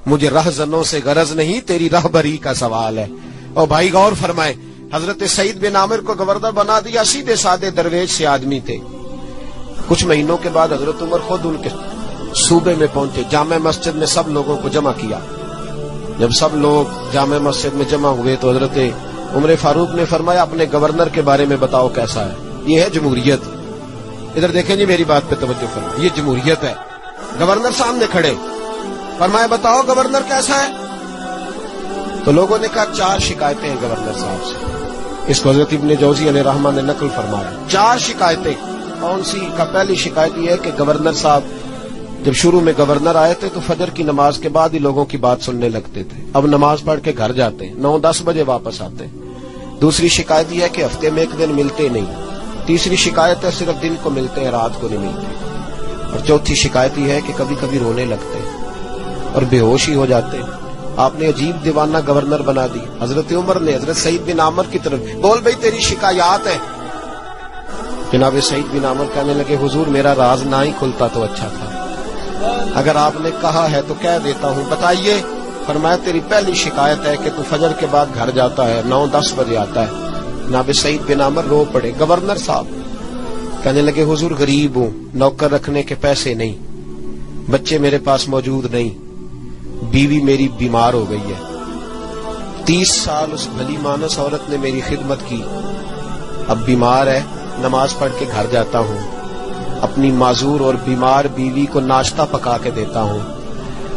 مجھے رہزنوں سے غرض نہیں، تیری رہبری کا سوال ہے۔ اور بھائی غور فرمائے، حضرت سعید بن عامر کو گورنر بنا دیا، سیدھے سادے درویش سے آدمی تھے۔ کچھ مہینوں کے بعد حضرت عمر خود ان کے صوبے میں پہنچے، جامع مسجد میں سب لوگوں کو جمع کیا۔ جب سب لوگ جامع مسجد میں جمع ہوئے تو حضرت عمر فاروق نے فرمایا اپنے گورنر کے بارے میں بتاؤ کیسا ہے۔ یہ ہے جمہوریت۔ ادھر دیکھیں جی، میری بات پہ توجہ فرمائیں، یہ جمہوریت ہے۔ گورنر سامنے کھڑے، فرمایا بتاؤ گورنر کیسا ہے؟ تو لوگوں نے کہا 4 شکایتیں ہیں گورنر صاحب سے۔ اس کو حضرت ابن جوزی علیہ رحمہ نے نقل فرمایا، 4 شکایتیں۔ کون سی؟ کا پہلی شکایت یہ ہے کہ گورنر صاحب جب شروع میں گورنر آئے تھے تو فجر کی نماز کے بعد ہی لوگوں کی بات سننے لگتے تھے، اب نماز پڑھ کے گھر جاتے ہیں، 9-10 بجے واپس آتے ہیں۔ دوسری شکایت یہ ہے کہ ہفتے میں 1 دن ملتے نہیں۔ تیسری شکایت ہے صرف دن کو ملتے ہیں، رات کو نہیں ملتے۔ اور چوتھی شکایت یہ ہے کہ کبھی کبھی رونے لگتے ہیں اور بے ہوش ہی ہو جاتے ہیں۔ آپ نے عجیب دیوانہ گورنر بنا دی۔ حضرت عمر نے حضرت سعید بن عامر کی طرف، بول بھئی تیری شکایات ہے۔ جناب سعید بن عامر کہنے لگے حضور میرا راز نہ ہی کھلتا تو اچھا تھا، اگر آپ نے کہا ہے تو کہہ دیتا ہوں، بتائیے۔ فرمایا تیری پہلی شکایت ہے کہ تو فجر کے بعد گھر جاتا ہے، 9-10 بجے آتا ہے۔ جناب سعید بن عامر رو پڑے۔ گورنر صاحب کہنے لگے حضور غریب ہوں، نوکر رکھنے کے پیسے نہیں، بچے میرے پاس موجود نہیں، بیوی میری بیمار ہو گئی ہے، 30 سال اس بھلی مانس عورت نے میری خدمت کی، اب بیمار ہے، نماز پڑھ کے گھر جاتا ہوں، اپنی معذور اور بیمار بیوی کو ناشتہ پکا کے دیتا ہوں،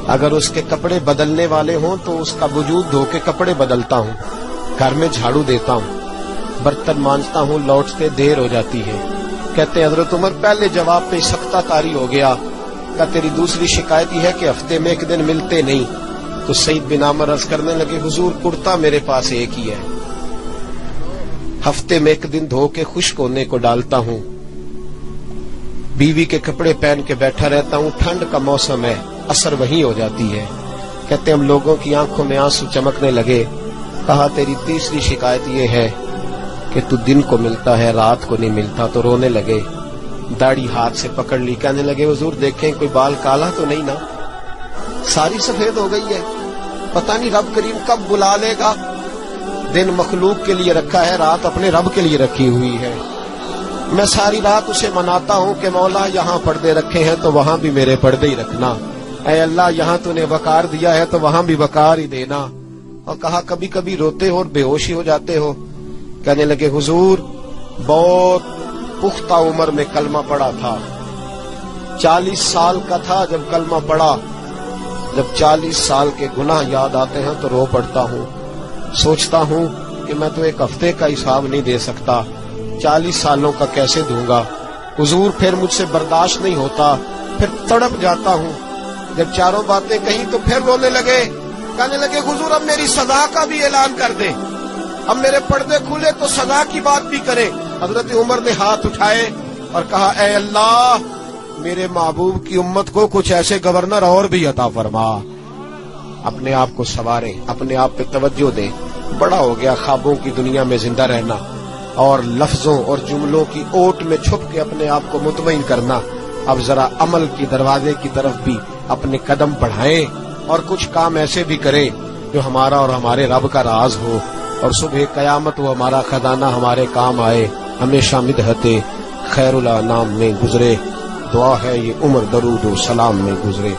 اگر اس کے کپڑے بدلنے والے ہوں تو اس کا وجود دھو کے کپڑے بدلتا ہوں، گھر میں جھاڑو دیتا ہوں، برتن مانجتا ہوں، لوٹتے دیر ہو جاتی ہے۔ کہتے ہیں حضرت عمر پہلے جواب پہ سختہ کاری ہو گیا، کہ تیری دوسری شکایت یہ ہے کہ ہفتے میں 1 دن ملتے نہیں۔ تو سعید بن عامر عرض کرنے لگے حضور کرتا میرے پاس ایک ہی ہے، ہفتے میں 1 دن دھو کے خشک ہونے کو ڈالتا ہوں، بیوی کے کپڑے پہن کے بیٹھا رہتا ہوں، ٹھنڈ کا موسم ہے، اثر وہیں ہو جاتی ہے۔ کہتے ہم لوگوں کی آنکھوں میں آنسو چمکنے لگے۔ کہا تیری تیسری شکایت یہ ہے کہ تو دن کو ملتا ہے رات کو نہیں ملتا۔ تو رونے لگے، داڑھی ہاتھ سے پکڑ لی، کہنے لگے حضور دیکھیں کوئی بال کالا تو نہیں نا، ساری سفید ہو گئی ہے، پتہ نہیں رب کریم کب بلا لے گا۔ دن مخلوق کے لیے رکھا ہے، رات اپنے رب کے لیے رکھی ہوئی ہے۔ میں ساری رات اسے مناتا ہوں کہ مولا یہاں پردے رکھے ہیں تو وہاں بھی میرے پردے ہی رکھنا، اے اللہ یہاں تو نے وقار دیا ہے تو وہاں بھی وقار ہی دینا۔ اور کہا کبھی کبھی روتے ہو اور بے ہوشی ہو جاتے ہو؟ کہنے لگے حضور بہت پختہ عمر میں کلمہ پڑا تھا، 40 سال کا تھا جب کلمہ پڑا، جب 40 سال کے گناہ یاد آتے ہیں تو رو پڑتا ہوں، سوچتا ہوں کہ میں تو 1 ہفتے کا حساب نہیں دے سکتا، 40 سالوں کا کیسے دوں گا حضور؟ پھر مجھ سے برداشت نہیں ہوتا، پھر تڑپ جاتا ہوں۔ جب چاروں باتیں کہیں تو پھر رونے لگے، کہنے لگے حضور اب میری سزا کا بھی اعلان کر دیں، اب میرے پردے کھلے تو سزا کی بات بھی کریں۔ حضرت عمر نے ہاتھ اٹھائے اور کہا اے اللہ میرے محبوب کی امت کو کچھ ایسے گورنر اور بھی عطا فرما۔ اپنے آپ کو سنوارے، اپنے آپ پہ توجہ دیں۔ بڑا ہو گیا خوابوں کی دنیا میں زندہ رہنا اور لفظوں اور جملوں کی اوٹ میں چھپ کے اپنے آپ کو مطمئن کرنا۔ اب ذرا عمل کی دروازے کی طرف بھی اپنے قدم بڑھائیں اور کچھ کام ایسے بھی کریں جو ہمارا اور ہمارے رب کا راز ہو، اور صبح قیامت وہ ہمارا خزانہ ہمارے کام آئے، ہمیشہ مدحت خیر الانام میں گزرے۔ دعا ہے یہ عمر درود و سلام میں گزرے۔